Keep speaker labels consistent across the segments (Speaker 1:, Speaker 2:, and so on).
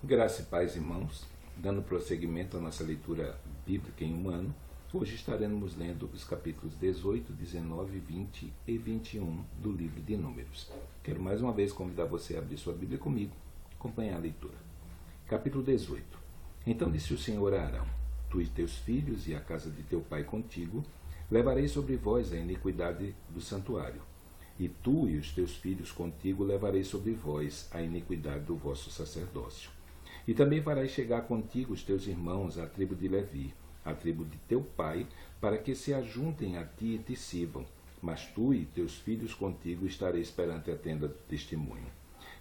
Speaker 1: Graça e paz, irmãos. Dando prosseguimento à nossa leitura bíblica em um ano, hoje estaremos lendo os capítulos 18, 19, 20 e 21 do livro de Números. Quero mais uma vez convidar você a abrir sua Bíblia comigo, acompanhar a leitura. Capítulo 18. Então disse o Senhor a Arão: Tu e teus filhos e a casa de teu pai contigo, levarei sobre vós a iniquidade do santuário. E tu e os teus filhos contigo levarei sobre vós a iniquidade do vosso sacerdócio. E também farás chegar contigo os teus irmãos, a tribo de Levi, a tribo de teu pai, para que se ajuntem a ti e te sirvam. Mas tu e teus filhos contigo estareis perante a tenda do testemunho.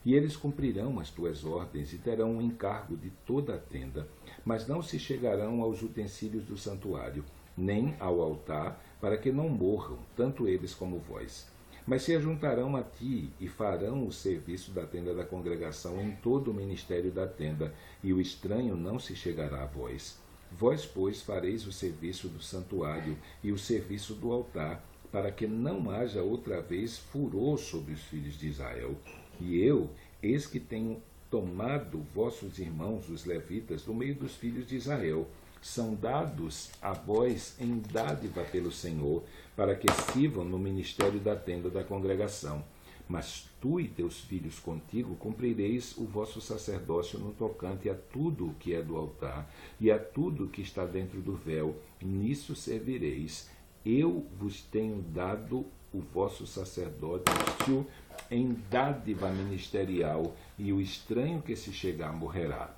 Speaker 1: E eles cumprirão as tuas ordens e terão o encargo de toda a tenda, mas não se chegarão aos utensílios do santuário, nem ao altar, para que não morram, tanto eles como vós. Mas se ajuntarão a ti e farão o serviço da tenda da congregação em todo o ministério da tenda, e o estranho não se chegará a vós. Vós, pois, fareis o serviço do santuário e o serviço do altar, para que não haja outra vez furor sobre os filhos de Israel. E eu, eis que tenho tomado vossos irmãos, os levitas, do meio dos filhos de Israel. São dados a vós em dádiva pelo Senhor, para que sirvam no ministério da tenda da congregação. Mas tu e teus filhos contigo cumprireis o vosso sacerdócio no tocante a tudo o que é do altar, e a tudo o que está dentro do véu, nisso servireis. Eu vos tenho dado o vosso sacerdócio em dádiva ministerial, e o estranho que se chegar morrerá.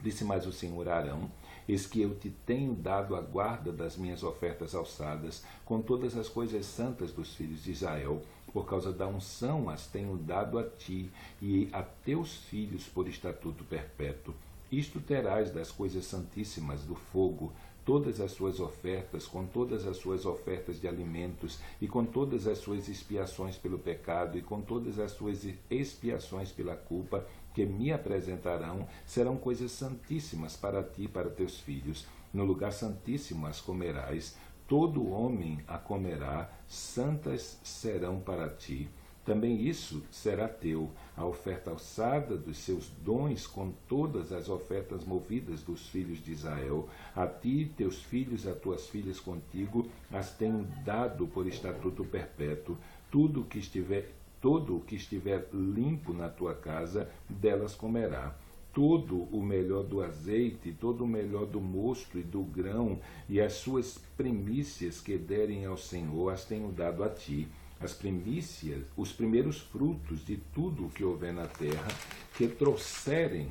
Speaker 1: Disse mais o Senhor a Arão: Eis que eu te tenho dado a guarda das minhas ofertas alçadas, com todas as coisas santas dos filhos de Israel. Por causa da unção as tenho dado a ti e a teus filhos por estatuto perpétuo. Isto terás das coisas santíssimas do fogo, todas as suas ofertas, com todas as suas ofertas de alimentos, e com todas as suas expiações pelo pecado, e com todas as suas expiações pela culpa, que me apresentarão, serão coisas santíssimas para ti e para teus filhos. No lugar santíssimo as comerás, todo homem a comerá, santas serão para ti. Também isso será teu, a oferta alçada dos seus dons, com todas as ofertas movidas dos filhos de Israel. A ti, teus filhos, a tuas filhas contigo, as tenho dado por estatuto perpétuo. Todo o que estiver limpo na tua casa, delas comerá. Todo o melhor do azeite, todo o melhor do mosto e do grão, e as suas primícias que derem ao Senhor, as tenho dado a ti. As primícias, os primeiros frutos de tudo o que houver na terra, que trouxerem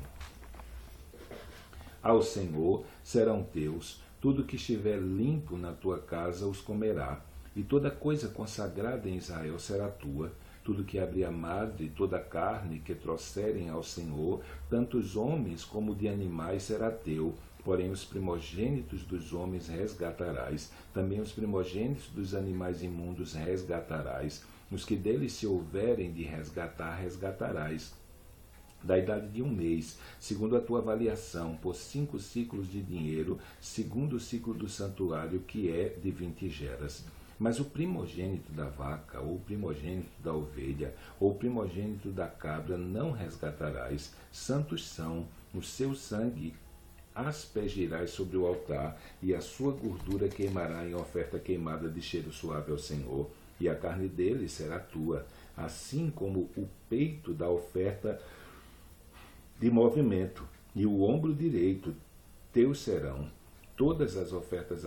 Speaker 1: ao Senhor, serão teus. Tudo que estiver limpo na tua casa os comerá. E toda coisa consagrada em Israel será tua. Tudo que abrir a madre, toda a carne que trouxerem ao Senhor, tanto os homens como de animais, será teu. Porém, os primogênitos dos homens resgatarás, também os primogênitos dos animais imundos resgatarás. Os que deles se houverem de resgatar, resgatarás. Da idade de 1 mês, segundo a tua avaliação, por 5 ciclos de dinheiro, segundo o ciclo do santuário, que é de 20 geras. Mas o primogênito da vaca, ou o primogênito da ovelha, ou o primogênito da cabra não resgatarás. Santos são, o seu sangue aspergirás sobre o altar, e a sua gordura queimará em oferta queimada de cheiro suave ao Senhor, e a carne dele será tua, assim como o peito da oferta de movimento, e o ombro direito teus serão. Todas as ofertas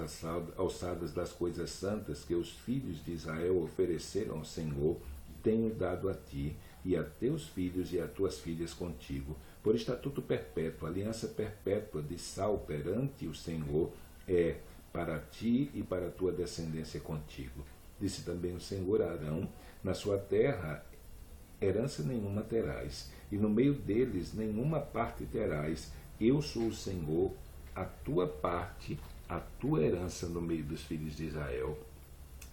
Speaker 1: alçadas das coisas santas que os filhos de Israel ofereceram ao Senhor, tenho dado a ti, e a teus filhos e a tuas filhas contigo, por estatuto perpétuo, aliança perpétua de sal perante o Senhor, é para ti e para a tua descendência contigo. Disse também o Senhor a Arão: Na sua terra herança nenhuma terás, e no meio deles nenhuma parte terás. Eu sou o Senhor, a tua parte, a tua herança no meio dos filhos de Israel.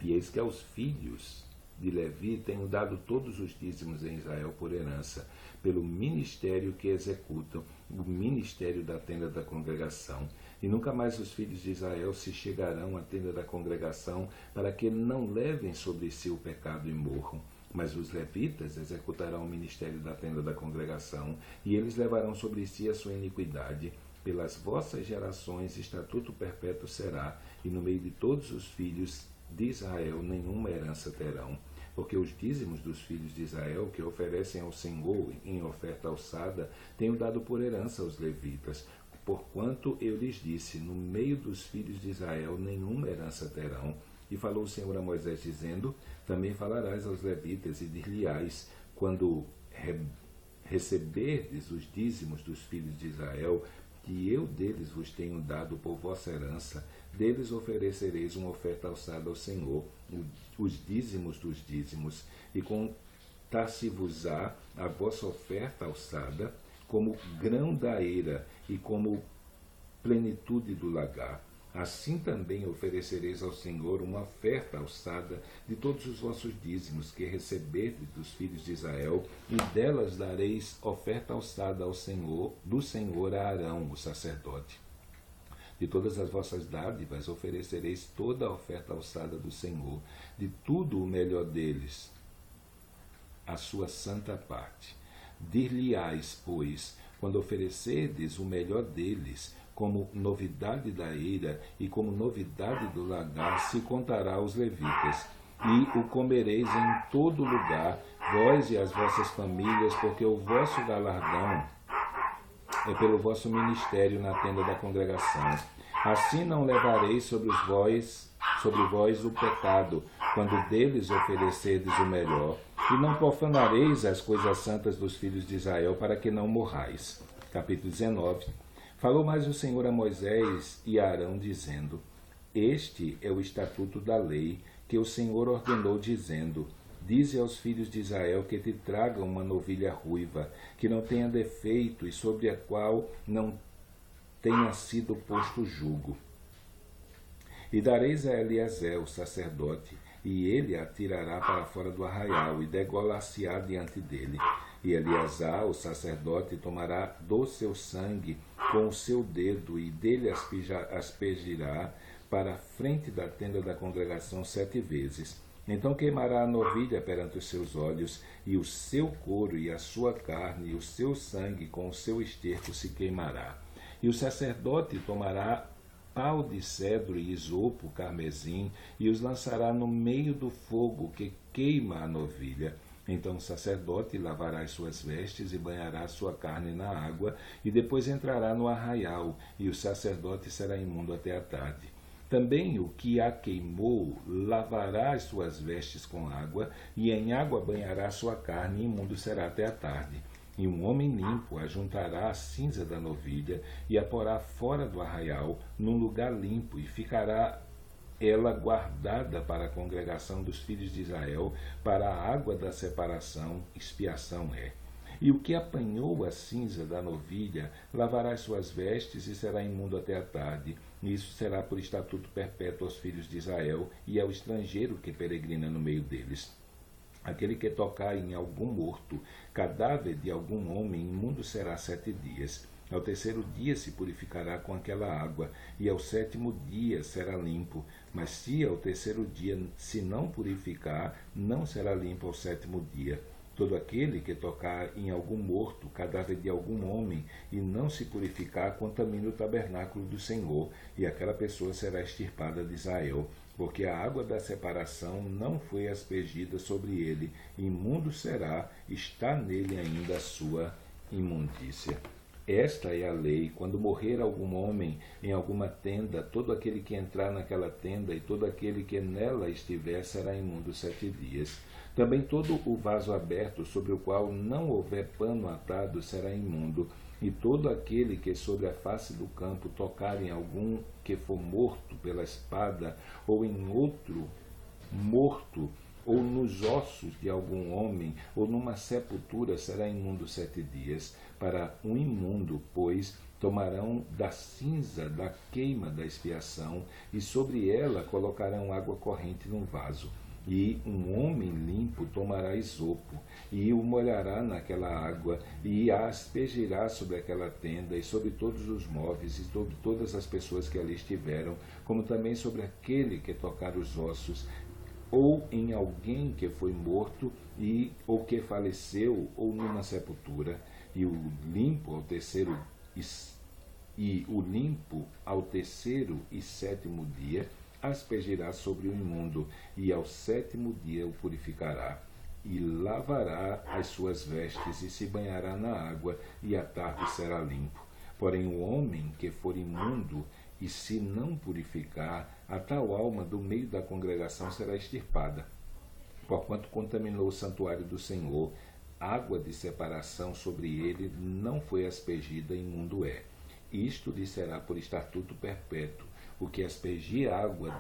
Speaker 1: E eis que aos filhos de Levi tenho dado todos os dízimos em Israel por herança, pelo ministério que executam, o ministério da tenda da congregação. E nunca mais os filhos de Israel se chegarão à tenda da congregação, para que não levem sobre si o pecado e morram. Mas os levitas executarão o ministério da tenda da congregação, e eles levarão sobre si a sua iniquidade. Pelas vossas gerações, estatuto perpétuo será, e no meio de todos os filhos de Israel nenhuma herança terão. Porque os dízimos dos filhos de Israel, que oferecem ao Senhor em oferta alçada, tenho dado por herança aos levitas. Porquanto eu lhes disse, no meio dos filhos de Israel nenhuma herança terão. E falou o Senhor a Moisés, dizendo, também falarás aos levitas, e dir-lhe-ás, quando receberdes os dízimos dos filhos de Israel, que eu deles vos tenho dado por vossa herança, deles oferecereis uma oferta alçada ao Senhor, os dízimos dos dízimos, e contar-se-vos-á a vossa oferta alçada, como grão da eira, e como plenitude do lagar. Assim também oferecereis ao Senhor uma oferta alçada de todos os vossos dízimos que receberdes dos filhos de Israel, e delas dareis oferta alçada ao Senhor, do Senhor a Arão, o sacerdote. De todas as vossas dádivas oferecereis toda a oferta alçada do Senhor, de tudo o melhor deles, a sua santa parte. Dir-lhe-ás, pois, quando oferecerdes o melhor deles, como novidade da eira e como novidade do lagar, se contará aos levitas. E o comereis em todo lugar, vós e as vossas famílias, porque o vosso galardão é pelo vosso ministério na tenda da congregação. Assim não levareis sobre vós o pecado, quando deles oferecerdes o melhor, e não profanareis as coisas santas dos filhos de Israel, para que não morrais. Capítulo 19. Falou mais o Senhor a Moisés e a Arão, dizendo, este é o estatuto da lei que o Senhor ordenou, dizendo, dize aos filhos de Israel que te tragam uma novilha ruiva, que não tenha defeito e sobre a qual não tenha sido posto jugo. E dareis a Eliezer, o sacerdote, e ele a tirará para fora do arraial, e degolar-se-á diante dele. E Eleazar, o sacerdote, tomará do seu sangue com o seu dedo, e dele aspergirá para a frente da tenda da congregação 7 vezes. Então queimará a novilha perante os seus olhos, e o seu couro, e a sua carne, e o seu sangue com o seu esterco se queimará. E o sacerdote tomará pau de cedro e isopo carmesim, e os lançará no meio do fogo que queima a novilha. Então o sacerdote lavará as suas vestes e banhará a sua carne na água, e depois entrará no arraial, e o sacerdote será imundo até a tarde. Também o que a queimou lavará as suas vestes com água, e em água banhará a sua carne, e imundo será até a tarde. E um homem limpo ajuntará a cinza da novilha, e a porá fora do arraial, num lugar limpo, e ficará ela guardada para a congregação dos filhos de Israel, para a água da separação, expiação é. E o que apanhou a cinza da novilha, lavará as suas vestes e será imundo até a tarde. E isso será por estatuto perpétuo aos filhos de Israel e ao estrangeiro que peregrina no meio deles. Aquele que tocar em algum morto, cadáver de algum homem, imundo será 7 dias. Ao 3º dia se purificará com aquela água, e ao 7º dia será limpo. Mas se ao 3º dia se não purificar, não será limpo ao 7º dia. Todo aquele que tocar em algum morto, cadáver de algum homem, e não se purificar, contamina o tabernáculo do Senhor, e aquela pessoa será extirpada de Israel, porque a água da separação não foi aspergida sobre ele, imundo será, está nele ainda a sua imundícia. Esta é a lei: quando morrer algum homem em alguma tenda, todo aquele que entrar naquela tenda e todo aquele que nela estiver será imundo 7 dias. Também todo o vaso aberto, sobre o qual não houver pano atado, será imundo. E todo aquele que sobre a face do campo tocar em algum que for morto pela espada, ou em outro morto, ou nos ossos de algum homem, ou numa sepultura, será imundo 7 dias. Para um imundo, pois, tomarão da cinza da queima da expiação, e sobre ela colocarão água corrente num vaso. E um homem limpo tomará isopo, e o molhará naquela água, e a aspergirá sobre aquela tenda, e sobre todos os móveis, e sobre todas as pessoas que ali estiveram, como também sobre aquele que tocar os ossos, ou em alguém que foi morto ou que faleceu, ou numa sepultura, e o limpo ao terceiro e sétimo dia aspergirá sobre o imundo, e ao sétimo dia o purificará, e lavará as suas vestes, e se banhará na água, e à tarde será limpo. Porém o homem que for imundo, e se não purificar, a tal alma do meio da congregação será extirpada, porquanto contaminou o santuário do Senhor. Água de separação sobre ele não foi aspergida, imundo é. Isto lhe será por estatuto perpétuo. O que aspergir água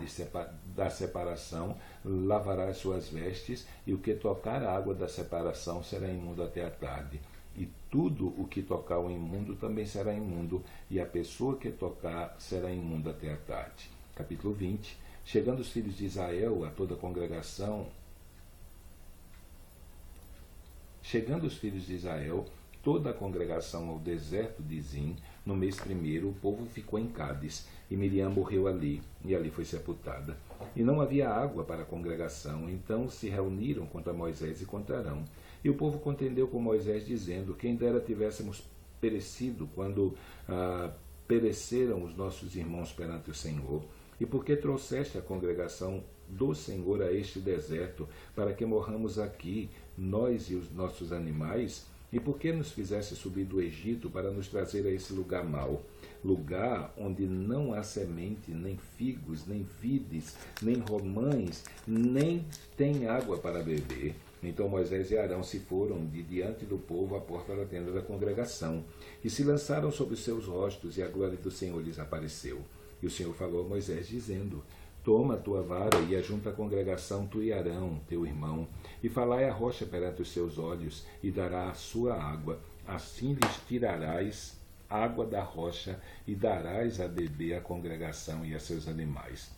Speaker 1: da separação lavará as suas vestes, e o que tocar a água da separação será imundo até a tarde. E tudo o que tocar o imundo também será imundo, e a pessoa que tocar será imunda até a tarde. Capítulo 20. Chegando os filhos de Israel a toda a congregação, toda a congregação ao deserto de Zim, no mês primeiro, o povo ficou em Cádiz, e Miriam morreu ali, e ali foi sepultada. E não havia água para a congregação, então se reuniram contra Moisés e contra Arão. E o povo contendeu com Moisés, dizendo: quem dera tivéssemos perecido quando pereceram os nossos irmãos perante o Senhor. E por que trouxeste a congregação do Senhor a este deserto, para que morramos aqui, nós e os nossos animais? E por que nos fizeste subir do Egito para nos trazer a esse lugar mau? Lugar onde não há semente, nem figos, nem vides, nem romães, nem tem água para beber. Então Moisés e Arão se foram de diante do povo à porta da tenda da congregação, e se lançaram sobre os seus rostos, e a glória do Senhor lhes apareceu. E o Senhor falou a Moisés, dizendo: toma a tua vara e ajunta a congregação, tu e Arão, teu irmão, e falai a rocha perante os seus olhos, e dará a sua água. Assim lhes tirarás água da rocha, e darás a beber à congregação e a seus animais.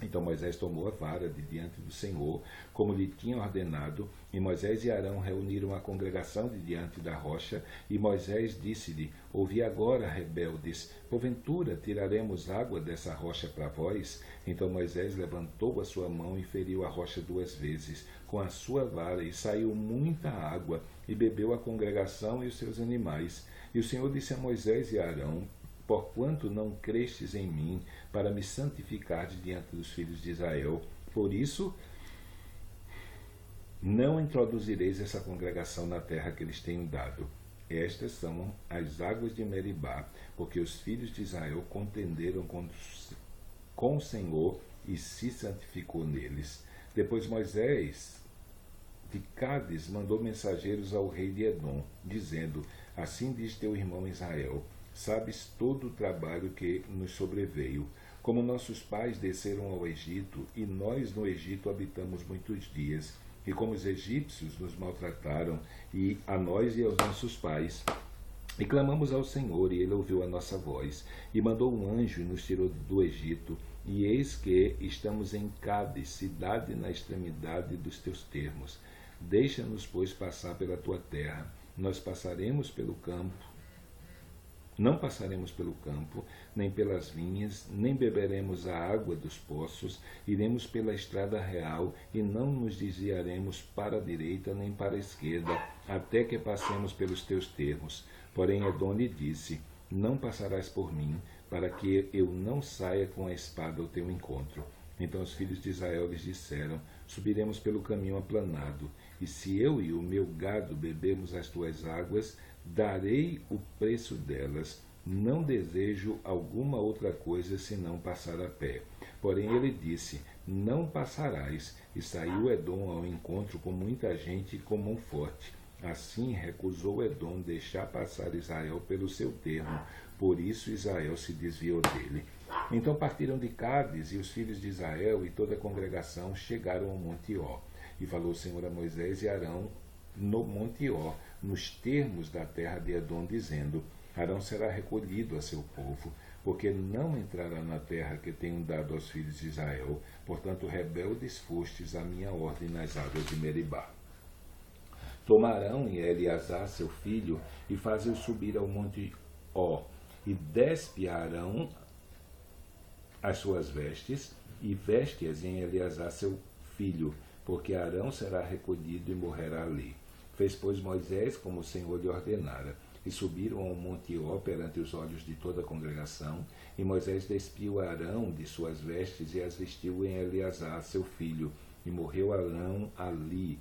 Speaker 1: Então Moisés tomou a vara de diante do Senhor, como lhe tinha ordenado, e Moisés e Arão reuniram a congregação de diante da rocha, e Moisés disse-lhe: ouvi agora, rebeldes, porventura tiraremos água dessa rocha para vós? Então Moisés levantou a sua mão e feriu a rocha 2 vezes com a sua vara, e saiu muita água, e bebeu a congregação e os seus animais. E o Senhor disse a Moisés e a Arão: porquanto não crestes em mim, para me santificar diante dos filhos de Israel, por isso não introduzireis essa congregação na terra que lhes tenho dado. Estas são as águas de Meribá, porque os filhos de Israel contenderam com o Senhor, e se santificou neles. Depois Moisés de Cádiz mandou mensageiros ao rei de Edom, dizendo: assim diz teu irmão Israel: sabes todo o trabalho que nos sobreveio, como nossos pais desceram ao Egito, e nós no Egito habitamos muitos dias, e como os egípcios nos maltrataram, e a nós e aos nossos pais. E clamamos ao Senhor, e ele ouviu a nossa voz, e mandou um anjo e nos tirou do Egito, e eis que estamos em Cádiz, cidade na extremidade dos teus termos. Deixa-nos, pois, passar pela tua terra. Nós passaremos pelo campo, não passaremos pelo campo, nem pelas vinhas, nem beberemos a água dos poços, iremos pela estrada real, e não nos desviaremos para a direita nem para a esquerda, até que passemos pelos teus termos. Porém Edom lhe disse: não passarás por mim, para que eu não saia com a espada ao teu encontro. Então os filhos de Israel lhes disseram: subiremos pelo caminho aplanado, e se eu e o meu gado bebermos as tuas águas, darei o preço delas. Não desejo alguma outra coisa senão passar a pé. Porém ele disse: não passarás. E saiu Edom ao encontro com muita gente e com mão forte. Assim recusou Edom deixar passar Israel pelo seu termo. Por isso Israel se desviou dele. Então partiram de Cádiz, e os filhos de Israel e toda a congregação chegaram ao Monte Ó. E falou o Senhor a Moisés e Arão no Monte Ó, nos termos da terra de Edom, dizendo: Arão será recolhido a seu povo, porque não entrará na terra que tenho dado aos filhos de Israel. Portanto, rebeldes fostes à minha ordem nas águas de Meribá. Toma Arão e Eleazar, seu filho, e faze-o subir ao Monte Ó, e despe a Arão as suas vestes, e veste-as em Eleazar, seu filho, porque Arão será recolhido e morrerá ali. Fez, pois, Moisés como o Senhor lhe ordenara, e subiram ao monte Ó perante os olhos de toda a congregação, e Moisés despiu Arão de suas vestes e as vestiu em Eleazar, seu filho, e morreu Arão ali,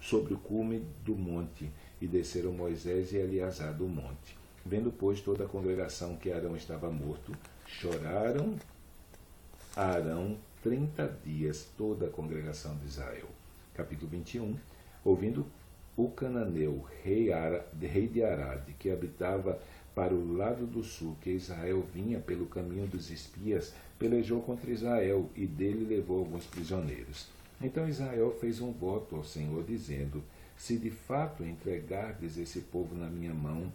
Speaker 1: sobre o cume do monte, e desceram Moisés e Eleazar do monte. Vendo, pois, toda a congregação que Arão estava morto, choraram a Arão 30 dias, toda a congregação de Israel. Capítulo 21. Ouvindo o cananeu, rei de Arade, que habitava para o lado do sul, que Israel vinha pelo caminho dos espias, pelejou contra Israel, e dele levou alguns prisioneiros. Então Israel fez um voto ao Senhor, dizendo: se de fato entregardes esse povo na minha mão,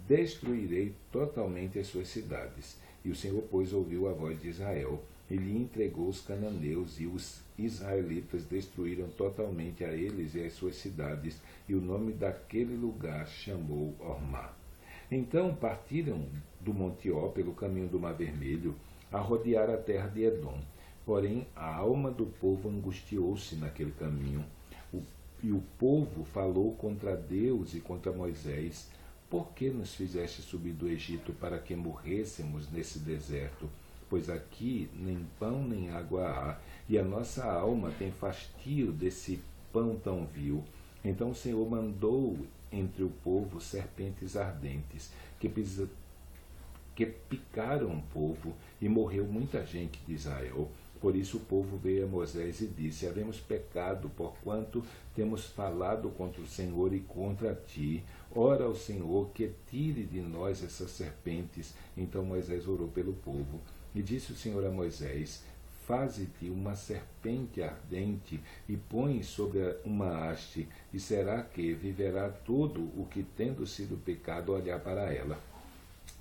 Speaker 1: destruirei totalmente as suas cidades. E o Senhor, pois, ouviu a voz de Israel, e lhe entregou os cananeus, e os israelitas destruíram totalmente a eles e as suas cidades, e o nome daquele lugar chamou Ormá. Então partiram do Monte Ó pelo caminho do Mar Vermelho, a rodear a terra de Edom. Porém, a alma do povo angustiou-se naquele caminho, e o povo falou contra Deus e contra Moisés: por que nos fizeste subir do Egito para que morrêssemos nesse deserto? Pois aqui nem pão nem água há, e a nossa alma tem fastio desse pão tão vil. Então o Senhor mandou entre o povo serpentes ardentes, que picaram o povo, e morreu muita gente de Israel. Por isso o povo veio a Moisés e disse: havemos pecado, porquanto temos falado contra o Senhor e contra ti. Ora ao Senhor que tire de nós essas serpentes. Então Moisés orou pelo povo. E disse o Senhor a Moisés: faze-te uma serpente ardente e põe sobre uma haste, e será que viverá todo o que, tendo sido pecado, olhar para ela.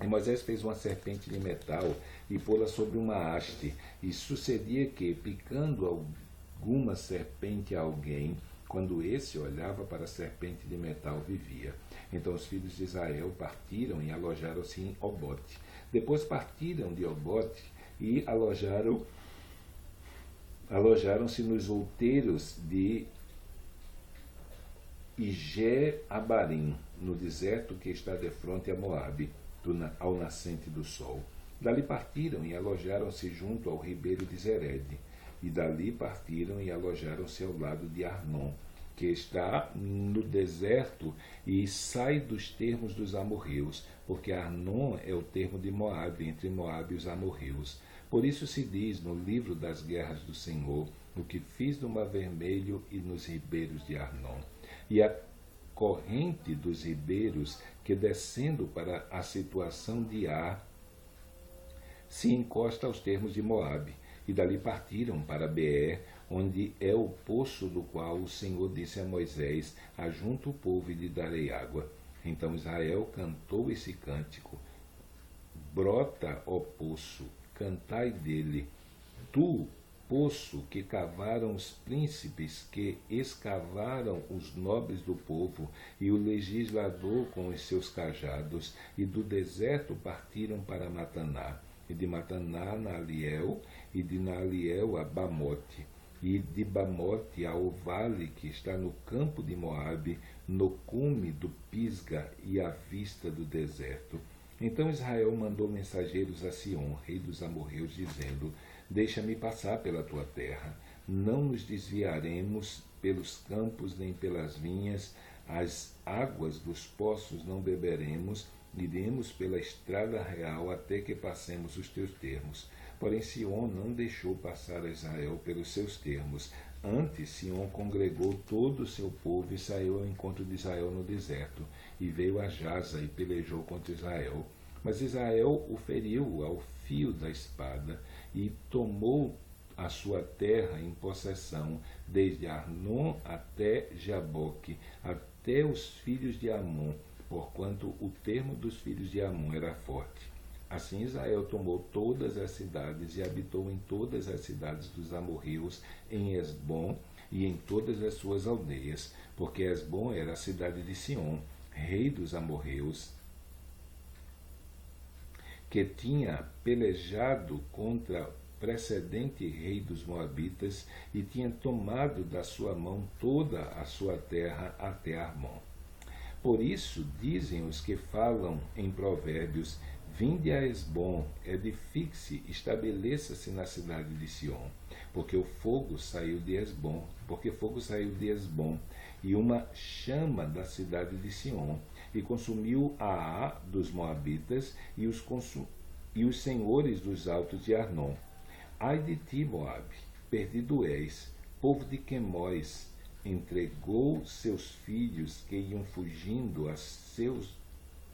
Speaker 1: E Moisés fez uma serpente de metal e pô-la sobre uma haste. E sucedia que, picando alguma serpente a alguém, quando esse olhava para a serpente de metal, vivia. Então os filhos de Israel partiram e alojaram-se em Obote. Depois partiram de Obote e alojaram-se nos outeiros de Ige-Abarim, no deserto que está defronte a Moabe, ao nascente do sol. Dali partiram e alojaram-se junto ao ribeiro de Zered. E dali partiram e alojaram-se ao lado de Arnon, que está no deserto e sai dos termos dos amorreus, porque Arnon é o termo de Moabe, entre Moabe e os amorreus. Por isso se diz no livro das guerras do Senhor: o que fiz no Mar Vermelho e nos ribeiros de Arnon. E a corrente dos ribeiros, que descendo para a situação de Ar, se encosta aos termos de Moabe. E dali partiram para Beer, onde é o poço do qual o Senhor disse a Moisés: ajunta o povo e lhe darei água. Então Israel cantou esse cântico: brota, ó poço, cantai dele. Tu, poço que cavaram os príncipes, que escavaram os nobres do povo, e o legislador com os seus cajados, e do deserto partiram para Mataná, e de Mataná a Naliel, e de Naliel a Bamote, e de Bamote ao vale que está no campo de Moabe, no cume do Pisga e à vista do deserto. Então Israel mandou mensageiros a Sion, rei dos amorreus, dizendo: deixa-me passar pela tua terra. Não nos desviaremos pelos campos nem pelas vinhas, as águas dos poços não beberemos, iremos pela estrada real até que passemos os teus termos. Porém Sion não deixou passar a Israel pelos seus termos. Antes Sion congregou todo o seu povo e saiu ao encontro de Israel no deserto, e veio a Jaza e pelejou contra Israel. Mas Israel o feriu ao fio da espada, e tomou a sua terra em possessão, desde Arnon até Jaboque, até os filhos de Amon, porquanto o termo dos filhos de Amon era forte. Assim Israel tomou todas as cidades e habitou em todas as cidades dos amorreus, em Esbom e em todas as suas aldeias, porque Esbom era a cidade de Sion, rei dos amorreus, que tinha pelejado contra precedente rei dos Moabitas, e tinha tomado da sua mão toda a sua terra até Armon. Por isso, dizem os que falam em provérbios: vinde a Hesbom, edifique-se, estabeleça-se na cidade de Sion, porque fogo saiu de Hesbom, e uma chama da cidade de Sion, e consumiu a dos Moabitas e os senhores dos altos de Arnon. Ai de ti, Moabe, perdido és, povo de Quemós, entregou seus filhos que iam fugindo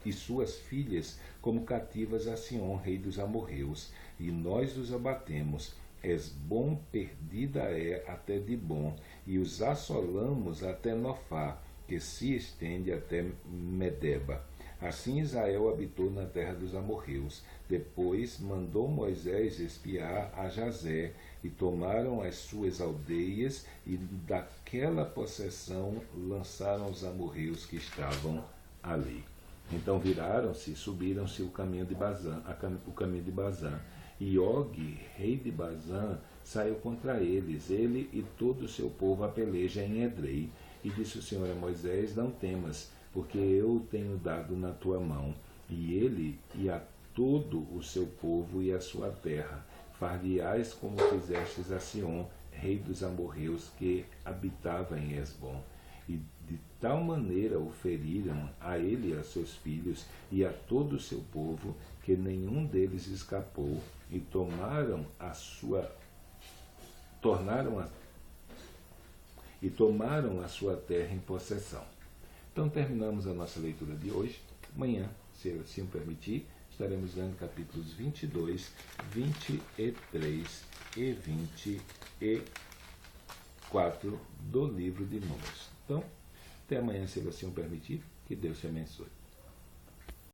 Speaker 1: e suas filhas como cativas a Sion, rei dos amorreus, e nós os abatemos. Hesbom perdida é até Dibom, e os assolamos até Nofá, que se estende até Medeba. Assim Israel habitou na terra dos amorreus. Depois mandou Moisés espiar a Jazé, e tomaram as suas aldeias, e daquela possessão lançaram os amorreus que estavam ali. Então viraram-se e subiram-se o caminho de Bazã, e Og, rei de Bazã, saiu contra eles, ele e todo o seu povo a peleja em Edrei. E disse o Senhor a Moisés: não temas, porque eu tenho dado na tua mão, e ele e a todo o seu povo e a sua terra. Far-lhe-ás como fizestes a Sion, rei dos amorreus, que habitava em Hesbom. E de tal maneira o feriram a ele e a seus filhos e a todo o seu povo, que nenhum deles escapou, e tomaram a sua terra em possessão. Então terminamos a nossa leitura de hoje. Amanhã, se assim o permitir, estaremos lendo capítulos 22, 23 e 24 do livro de Números. Então, até amanhã, se assim o permitir, que Deus te abençoe.